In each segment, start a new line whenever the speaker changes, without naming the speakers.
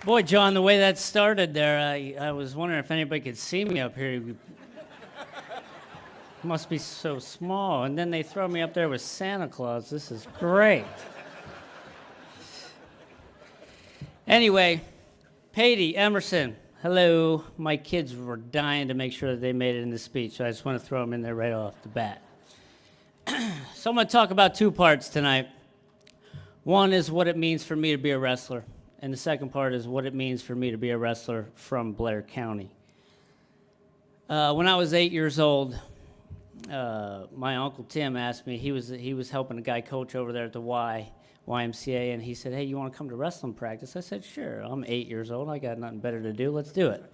Boy, John, the way that started there, I was wondering if anybody could see me up here. It must be so small. And then they throw me up there with Santa Claus. This is great. Anyway, Patty, Emerson, hello. My kids were dying to make sure that they made it in the speech, so I just want to throw them in there right off the bat. So I'm going to talk about two parts tonight. One is what it means for me to be a wrestler. And the second part is what it means for me to be a wrestler from Blair County. When I was 8 years old, my Uncle Tim asked me, he was helping a guy coach over there at the YMCA, and he said, hey, you want to come to wrestling practice? I said, sure. I'm 8 years old. I got nothing better to do. Let's do it.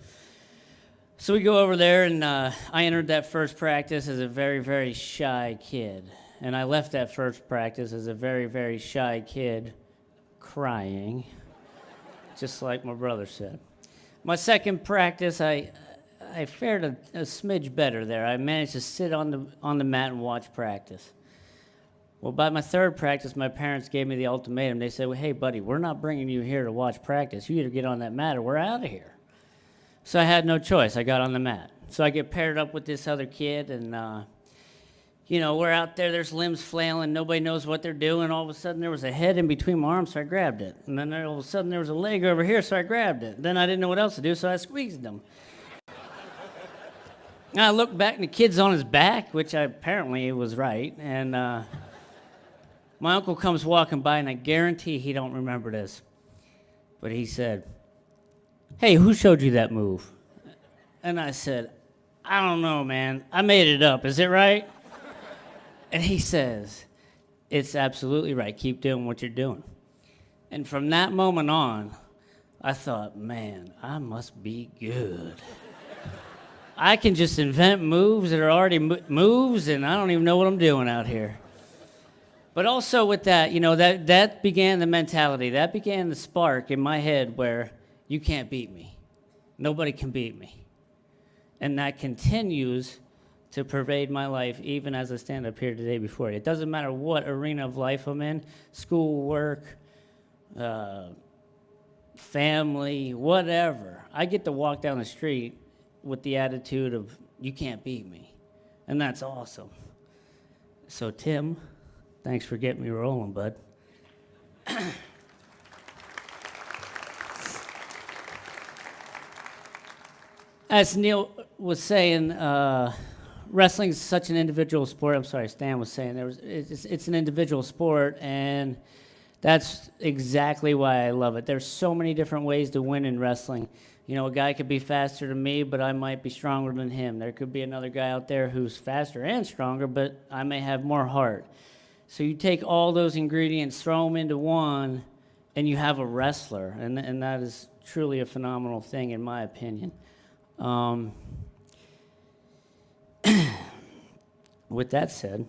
So we go over there, and I entered that first practice as a very, very shy kid. And I left that first practice as a very, very shy kid crying. Just like my brother said. My second practice, I fared a smidge better there. I managed to sit on the mat and watch practice. Well, by my third practice, my parents gave me the ultimatum. They said, well, hey, buddy, we're not bringing you here to watch practice. You either get on that mat or we're out of here. So I had no choice. I got on the mat. So I get paired up with this other kid, and we're out there, there's limbs flailing, nobody knows what they're doing. All of a sudden, there was a head in between my arms, so I grabbed it. And then all of a sudden, there was a leg over here, so I grabbed it. Then I didn't know what else to do, so I squeezed him. I looked back, and the kid's on his back, which apparently was right. And my uncle comes walking by, and I guarantee he don't remember this. But he said, hey, who showed you that move? And I said, I don't know, man. I made it up. Is it right? And he says, it's absolutely right. Keep doing what you're doing. And from that moment on, I thought, man, I must be good. I can just invent moves that are already moves, and I don't even know what I'm doing out here. But also with that, that began the mentality. That began the spark in my head where you can't beat me. Nobody can beat me. And that continues to pervade my life, even as I stand up here today before you. It doesn't matter what arena of life I'm in, school, work, family, whatever. I get to walk down the street with the attitude of, you can't beat me. And that's awesome. So Tim, thanks for getting me rolling, bud. As Neil was saying, wrestling is such an individual sport. I'm sorry, Stan was saying it's an individual sport, and that's exactly why I love it. There's so many different ways to win in wrestling. A guy could be faster than me, but I might be stronger than him. There could be another guy out there who's faster and stronger, but I may have more heart. So you take all those ingredients, throw them into one, and you have a wrestler, and that is truly a phenomenal thing in my opinion. With that said,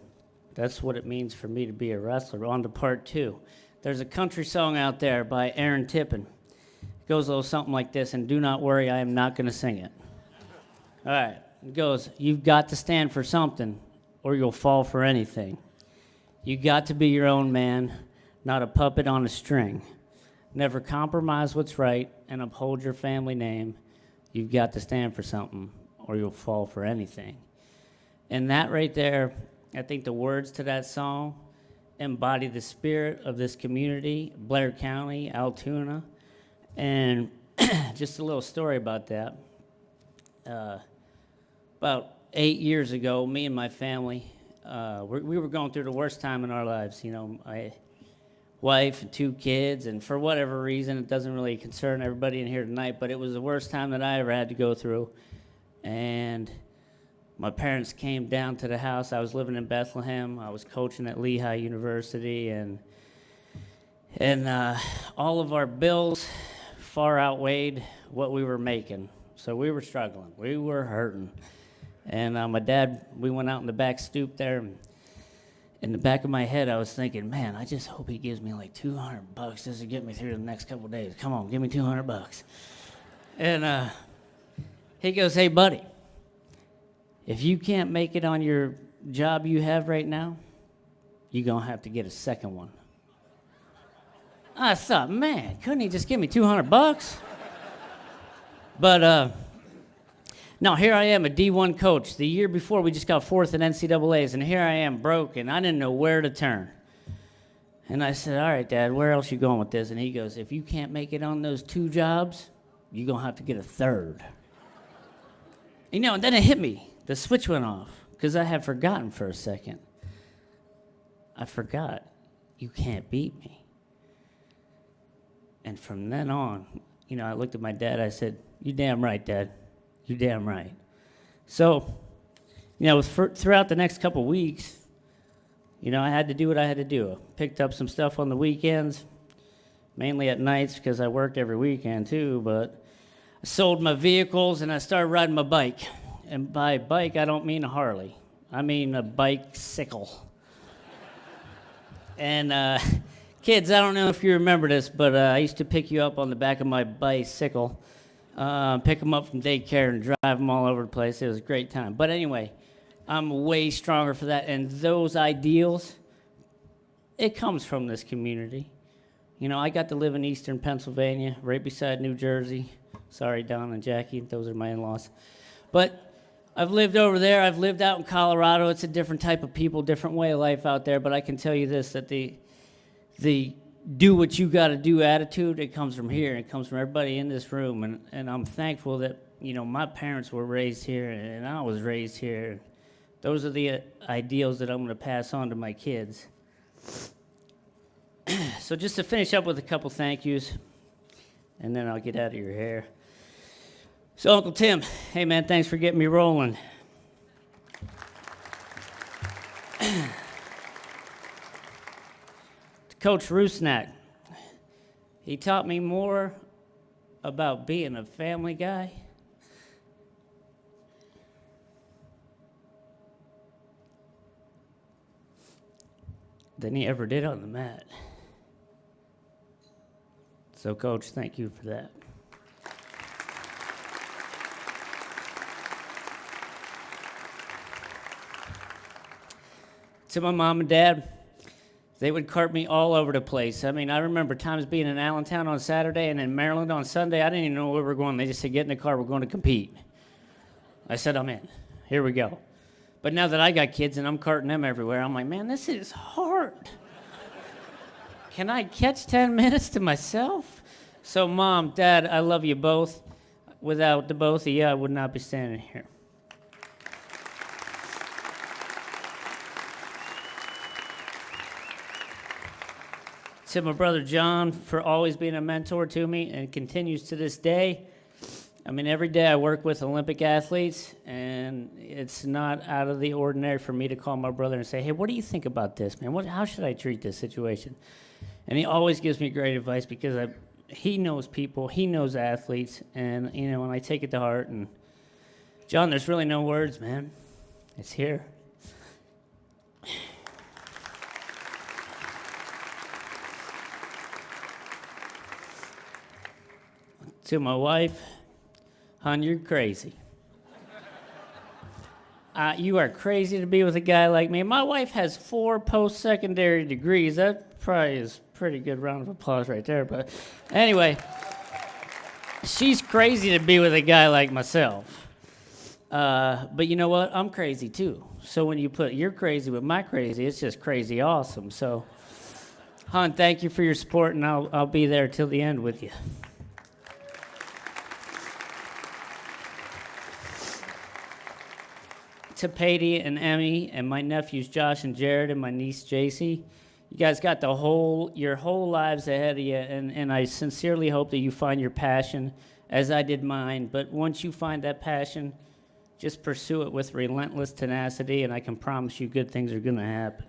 that's what it means for me to be a wrestler. On to part two. There's a country song out there by Aaron Tippin. It goes a little something like this, and do not worry, I am not going to sing it. All right, it goes, you've got to stand for something, or you'll fall for anything. You got to be your own man, not a puppet on a string. Never compromise what's right and uphold your family name. You've got to stand for something, or you'll fall for anything. And that right there, I think the words to that song embody the spirit of this community, Blair County, Altoona. And just a little story about that. About 8 years ago, me and my family, we were going through the worst time in our lives. My wife and 2 kids, and for whatever reason, it doesn't really concern everybody in here tonight, but it was the worst time that I ever had to go through. And my parents came down to the house. I was living in Bethlehem. I was coaching at Lehigh University, and all of our bills far outweighed what we were making. So we were struggling. We were hurting. And my dad, we went out in the back stoop there, and in the back of my head, I was thinking, man, I just hope he gives me like $200 just to get me through the next couple of days. Come on, give me $200. And he goes, hey, buddy, if you can't make it on your job you have right now, you're going to have to get a second one. I thought, man, couldn't he just give me $200? But no, here I am, a D1 coach. The year before, we just got fourth in NCAAs, and here I am, broken. I didn't know where to turn. And I said, all right, Dad, where else you going with this? And he goes, if you can't make it on those 2 jobs, you're going to have to get a 3rd. And then it hit me. The switch went off because I had forgotten for a second. I forgot. You can't beat me. And from then on, I looked at my dad. I said, you damn right, Dad. You damn right. So, throughout the next couple weeks, I had to do what I had to do. I picked up some stuff on the weekends, mainly at nights because I worked every weekend too, but I sold my vehicles and I started riding my bike. And by bike, I don't mean a Harley. I mean a bicycle. And kids, I don't know if you remember this, but I used to pick you up on the back of my bicycle, pick them up from daycare and drive them all over the place. It was a great time. But anyway, I'm way stronger for that. And those ideals, it comes from this community. I got to live in eastern Pennsylvania, right beside New Jersey. Sorry, Don and Jackie, those are my in-laws. But I've lived over there. I've lived out in Colorado. It's a different type of people, different way of life out there. But I can tell you this, that the do what you got to do attitude, it comes from here. It comes from everybody in this room. And I'm thankful that, my parents were raised here and I was raised here. Those are the ideals that I'm going to pass on to my kids. So just to finish up with a couple thank yous, and then I'll get out of your hair. So Uncle Tim, hey man, thanks for getting me rolling. Coach Rusnak, he taught me more about being a family guy than he ever did on the mat. So, Coach, thank you for that. To my mom and dad, they would cart me all over the place. I mean, I remember times being in Allentown on Saturday and in Maryland on Sunday. I didn't even know where we were going. They just said, get in the car, we're going to compete. I said, I'm in. Here we go. But now that I got kids and I'm carting them everywhere, I'm like, man, this is hard. Can I catch 10 minutes to myself? So, Mom, Dad, I love you both. Without the both of you, I would not be standing here. To my brother John for always being a mentor to me and continues to this day. I mean, every day I work with Olympic athletes, and it's not out of the ordinary for me to call my brother and say, hey, what do you think about this, man? How should I treat this situation? And he always gives me great advice because he knows people, he knows athletes, and, and I take it to heart. And, John, there's really no words, man. It's here. To my wife, hon, you're crazy. You are crazy to be with a guy like me. My wife has 4 post-secondary degrees. That probably is a pretty good round of applause right there. But anyway, she's crazy to be with a guy like myself. But you know what? I'm crazy too. So when you put you're crazy with my crazy, it's just crazy awesome. So, hon, thank you for your support, and I'll be there till the end with you. To Patty and Emmy and my nephews Josh and Jared and my niece JC, you guys got your whole lives ahead of you, and I sincerely hope that you find your passion as I did mine. But once you find that passion, just pursue it with relentless tenacity, and I can promise you good things are going to happen.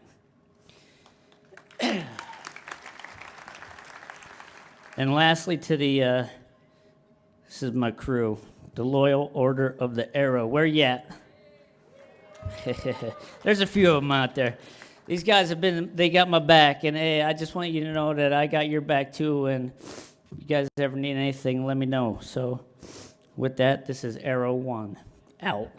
And lastly, to this is my crew, the Loyal Order of the Arrow. Where you at? There's a few of them out there. These guys they got my back, and hey, I just want you to know that I got your back too, and if you guys ever need anything, let me know. So with that, this is Arrow 1, out.